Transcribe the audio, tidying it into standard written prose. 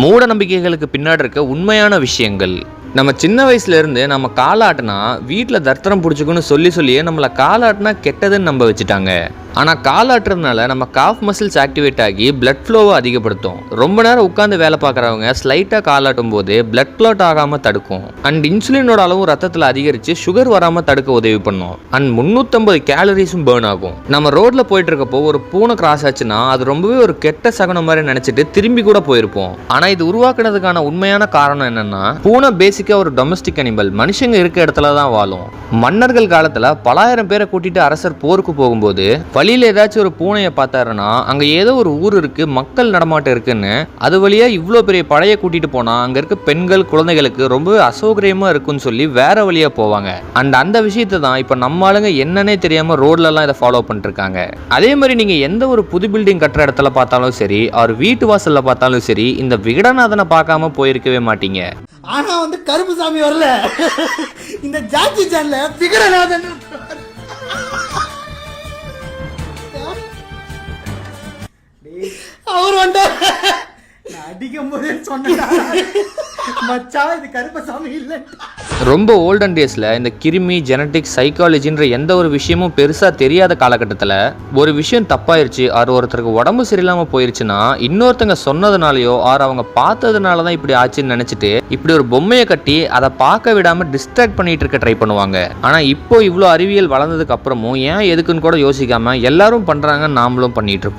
மூட நம்பிக்கைகளுக்கு பின்னாடி இருக்க உண்மையான விஷயங்கள். நம்ம சின்ன வயசுல இருந்து நம்ம காலாட்டினா வீட்டில் தர்த்தரம் பிடிச்சிக்குன்னு சொல்லியே நம்மளை காலாட்டினா கெட்டதுன்னு நம்ப வச்சுட்டாங்க. ஆனால் காலாட்டுறதுனால நம்ம காஃப் மசில்ஸ் ஆக்டிவேட் ஆகி பிளட் ஃப்ளோவை அதிகப்படுத்தும். ரொம்ப நேரம் உட்காந்து வேலை பார்க்குறவங்க ஸ்லைட்டாக காலாட்டும் போது பிளட் கிளாட் ஆகாமல் தடுக்கும். அண்ட் இன்சுலினோட அளவும் ரத்தத்தில் அதிகரித்து சுகர் வராமல் தடுக்க உதவி பண்ணும். அண்ட் 350 கேலரிஸும் பேர்ன் ஆகும். நம்ம ரோட்ல போயிட்டு இருக்கப்போ ஒரு பூனை கிராஸ் ஆச்சுன்னா அது ரொம்பவே ஒரு கெட்ட சகனம் மாதிரி நினைச்சிட்டு திரும்பி கூட போயிருப்போம். ஆனால் இது உருவாக்குனதுக்கான உண்மையான காரணம் என்னன்னா, பூனை பேசிக்காக ஒரு டொமஸ்டிக் அனிமல், மனுஷங்க இருக்க இடத்துல தான் வாழும். மன்னர்கள் காலத்தில் பலாயிரம் பேரை கூட்டிட்டு அரசர் போருக்கு போகும்போது வழியில் ஏதாச்சும் ஒரு பூனையை பார்த்தாருன்னா அங்கே ஏதோ ஒரு ஊர் இருக்கு, மக்கள் நடமாட்டம் இருக்குன்னு அது வழியா இவ்வளோ பெரிய படையை கூட்டிட்டு போனா அங்கே இருக்க பெண்கள் குழந்தைகளுக்கு ரொம்பவே அசௌகரியமா இருக்குன்னு சொல்லி வேற வழியா போவாங்க. அண்ட் அந்த விஷயத்தை தான் இப்போ நம்ம ஆளுங்க என்னன்னே தெரியாம ரோட்லலாம் இதை ஃபாலோ பண்ணிட்டு இருக்காங்க. அதே மாதிரி நீங்க எந்த ஒரு புது பில்டிங் கட்டுற இடத்துல பார்த்தாலும் சரி, அவர் வீட்டு வாசல்ல பார்த்தாலும் சரி, இந்த விகடநாதனை பார்க்காம போயிருக்கவே மாட்டீங்க. ஆனா கருப்புசாமி வரல, இந்த ஜாக்கி சான்ல விகடநாதன் அவர் வந்தா அடிக்கும் போதே சொன்னா மச்சான் இது கருப்பசாமி இல்லை. ரொம்ப ஓல்டன் டேஸில் இந்த கிருமி, ஜெனட்டிக்ஸ், சைக்காலஜின்ற எந்த ஒரு விஷயமும் பெருசாக தெரியாத காலகட்டத்தில் ஒரு விஷயம் தப்பாயிருச்சு, ஒருத்தருக்கு உடம்பு சரியில்லாமல் போயிருச்சுன்னா இன்னொருத்தங்க சொன்னதுனாலையோ அவங்க பார்த்ததுனால தான் இப்படி ஆச்சுன்னு நினச்சிட்டு இப்படி ஒரு பொம்மையை கட்டி அதை பார்க்க விடாமல் டிஸ்ட்ராக்ட் பண்ணிட்டு இருக்க ட்ரை பண்ணுவாங்க. ஆனால் இப்போ இவ்வளோ அறிவியல் வளர்ந்ததுக்கு அப்புறமும் ஏன் எதுக்குன்னு கூட யோசிக்காமல் எல்லாரும் பண்ணுறாங்க, நாமளும் பண்ணிட்டு இருக்கோம்.